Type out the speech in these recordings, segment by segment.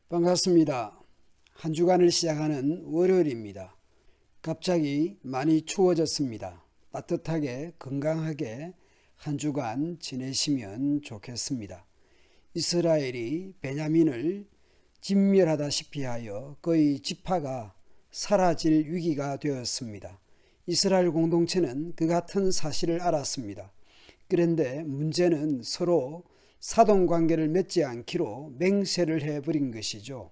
반갑습니다. 한 주간을 시작하는 월요일입니다. 갑자기 많이 추워졌습니다. 따뜻하게 건강하게 한 주간 지내시면 좋겠습니다. 이스라엘이 베냐민을 진멸하다시피 하여 그의 지파가 사라질 위기가 되었습니다. 이스라엘 공동체는 그 같은 사실을 알았습니다. 그런데 문제는 서로 사돈관계를 맺지 않기로 맹세를 해버린 것이죠.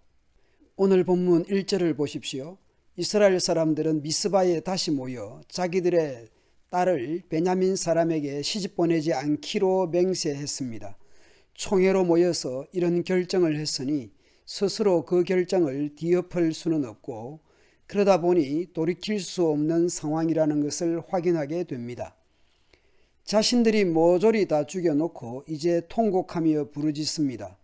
오늘 본문 1절을 보십시오. 이스라엘 사람들은 미스바에 다시 모여 자기들의 딸을 베냐민 사람에게 시집 보내지 않기로 맹세했습니다. 총회로 모여서 이런 결정을 했으니 스스로 그 결정을 뒤엎을 수는 없고 그러다 보니 돌이킬 수 없는 상황이라는 것을 확인하게 됩니다. 자신들이 모조리 다 죽여놓고 이제 통곡하며 부르짖습니다.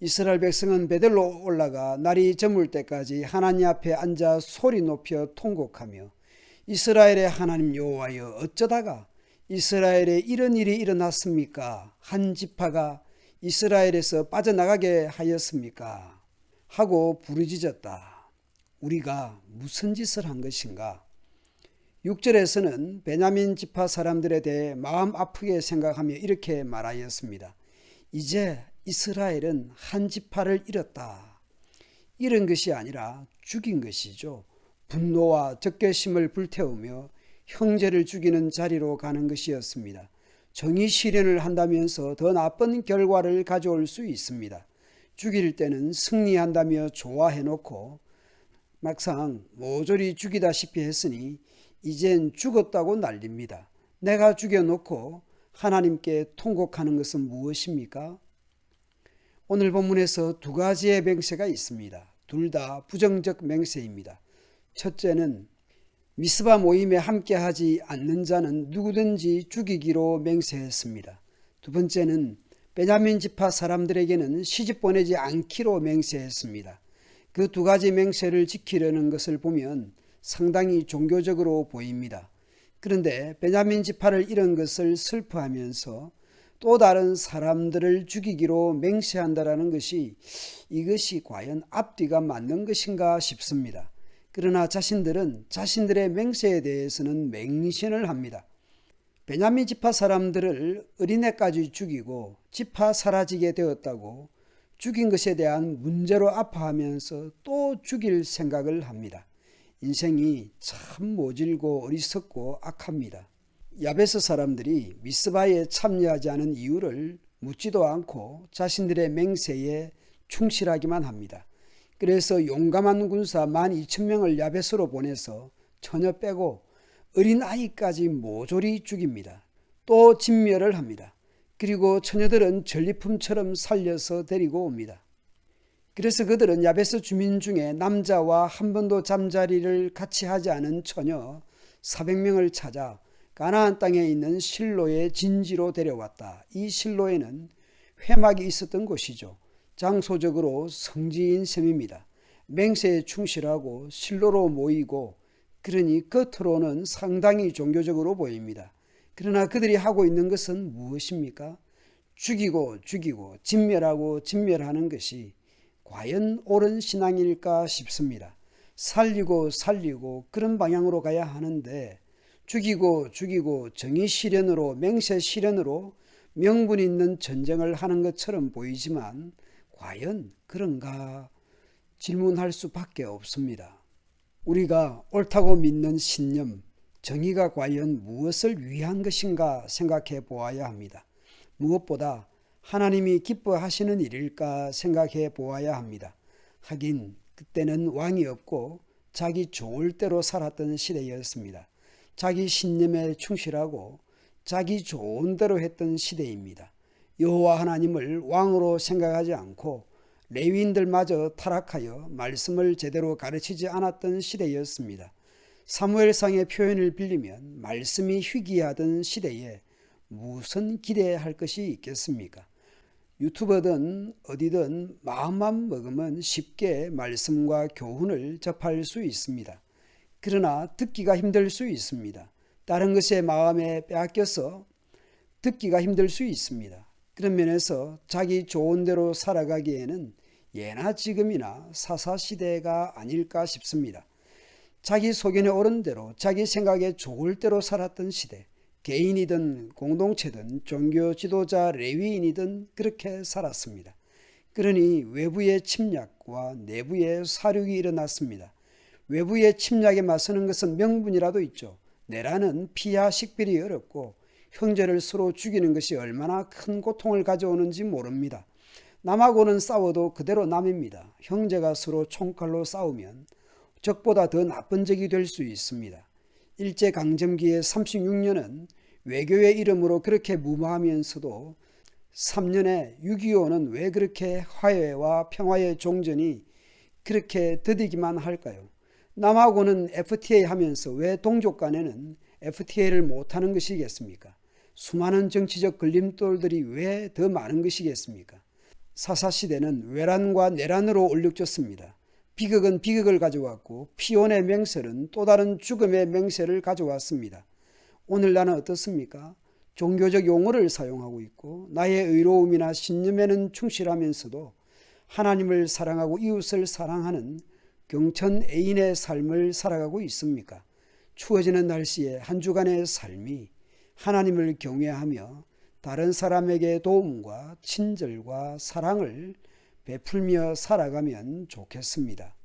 이스라엘 백성은 베델로 올라가 날이 저물 때까지 하나님 앞에 앉아 소리 높여 통곡하며 이스라엘의 하나님 여호와여, 어쩌다가 이스라엘에 이런 일이 일어났습니까? 한 지파가 이스라엘에서 빠져나가게 하였습니까? 하고 부르짖었다. 우리가 무슨 짓을 한 것인가? 6절에서는 베냐민 지파 사람들에 대해 마음 아프게 생각하며 이렇게 말하였습니다. 이제 이스라엘은 한 지파를 잃었다. 잃은 것이 아니라 죽인 것이죠. 분노와 적개심을 불태우며 형제를 죽이는 자리로 가는 것이었습니다. 정의 실현을 한다면서 더 나쁜 결과를 가져올 수 있습니다. 죽일 때는 승리한다며 좋아해놓고 막상 모조리 죽이다시피 했으니 이젠 죽었다고 난립니다. 내가 죽여놓고 하나님께 통곡하는 것은 무엇입니까? 오늘 본문에서 두 가지의 맹세가 있습니다. 둘 다 부정적 맹세입니다. 첫째는 미스바 모임에 함께하지 않는 자는 누구든지 죽이기로 맹세했습니다. 두 번째는 베냐민 지파 사람들에게는 시집 보내지 않기로 맹세했습니다. 그 두 가지 맹세를 지키려는 것을 보면 상당히 종교적으로 보입니다. 그런데 베냐민 지파를 잃은 것을 슬퍼하면서 또 다른 사람들을 죽이기로 맹세한다라는 것이 이것이 과연 앞뒤가 맞는 것인가 싶습니다. 그러나 자신들은 자신들의 맹세에 대해서는 맹신을 합니다. 베냐민 지파 사람들을 어린애까지 죽이고 지파 사라지게 되었다고 죽인 것에 대한 문제로 아파하면서 또 죽일 생각을 합니다. 인생이 참 모질고 어리석고 악합니다. 야베스 사람들이 미스바에 참여하지 않은 이유를 묻지도 않고 자신들의 맹세에 충실하기만 합니다. 그래서 용감한 군사 12,000명을 야베스로 보내서 처녀 빼고 어린아이까지 모조리 죽입니다. 또 진멸을 합니다. 그리고 처녀들은 전리품처럼 살려서 데리고 옵니다. 그래서 그들은 야베스 주민 중에 남자와 한 번도 잠자리를 같이 하지 않은 처녀 400명을 찾아 가나안 땅에 있는 실로의 진지로 데려왔다. 이 실로에는 회막이 있었던 곳이죠. 장소적으로 성지인 셈입니다. 맹세에 충실하고 실로로 모이고 그러니 겉으로는 상당히 종교적으로 보입니다. 그러나 그들이 하고 있는 것은 무엇입니까? 죽이고 진멸하고 진멸하는 것이 과연 옳은 신앙일까 싶습니다. 살리고 그런 방향으로 가야 하는데 죽이고 정의 실현으로 맹세 실현으로 명분 있는 전쟁을 하는 것처럼 보이지만 과연 그런가 질문할 수밖에 없습니다. 우리가 옳다고 믿는 신념, 정의가 과연 무엇을 위한 것인가 생각해 보아야 합니다. 무엇보다 하나님이 기뻐하시는 일일까 생각해 보아야 합니다. 하긴 그때는 왕이 없고 자기 좋을 대로 살았던 시대였습니다. 자기 신념에 충실하고 자기 좋은 대로 했던 시대입니다. 여호와 하나님을 왕으로 생각하지 않고 레위인들마저 타락하여 말씀을 제대로 가르치지 않았던 시대였습니다. 사무엘상의 표현을 빌리면 말씀이 희귀하던 시대에 무슨 기대할 것이 있겠습니까? 유튜버든 어디든 마음만 먹으면 쉽게 말씀과 교훈을 접할 수 있습니다. 그러나 듣기가 힘들 수 있습니다. 다른 것에 마음에 빼앗겨서 듣기가 힘들 수 있습니다. 그런 면에서 자기 좋은 대로 살아가기에는 예나 지금이나 사사시대가 아닐까 싶습니다. 자기 소견에 옳은 대로 자기 생각에 좋을 대로 살았던 시대, 개인이든 공동체든 종교 지도자 레위인이든 그렇게 살았습니다. 그러니 외부의 침략과 내부의 사륙이 일어났습니다. 외부의 침략에 맞서는 것은 명분이라도 있죠. 내라는 피하 식별이 어렵고 형제를 서로 죽이는 것이 얼마나 큰 고통을 가져오는지 모릅니다. 남하고는 싸워도 그대로 남입니다. 형제가 서로 총칼로 싸우면 적보다 더 나쁜 적이 될 수 있습니다. 일제강점기의 36년은 외교의 이름으로 그렇게 무모하면서도 3년의 6.25는 왜 그렇게 화해와 평화의 종전이 그렇게 더디기만 할까요? 남하고는 FTA 하면서 왜 동족 간에는 FTA를 못하는 것이겠습니까? 수많은 정치적 걸림돌들이 왜 더 많은 것이겠습니까? 사사시대는 외란과 내란으로 얼룩졌습니다. 비극은 비극을 가져왔고 피혼의 맹세는 또 다른 죽음의 맹세를 가져왔습니다. 오늘날은 어떻습니까? 종교적 용어를 사용하고 있고 나의 의로움이나 신념에는 충실하면서도 하나님을 사랑하고 이웃을 사랑하는 경천 애인의 삶을 살아가고 있습니까? 추워지는 날씨에 한 주간의 삶이 하나님을 경외하며 다른 사람에게 도움과 친절과 사랑을 베풀며 살아가면 좋겠습니다.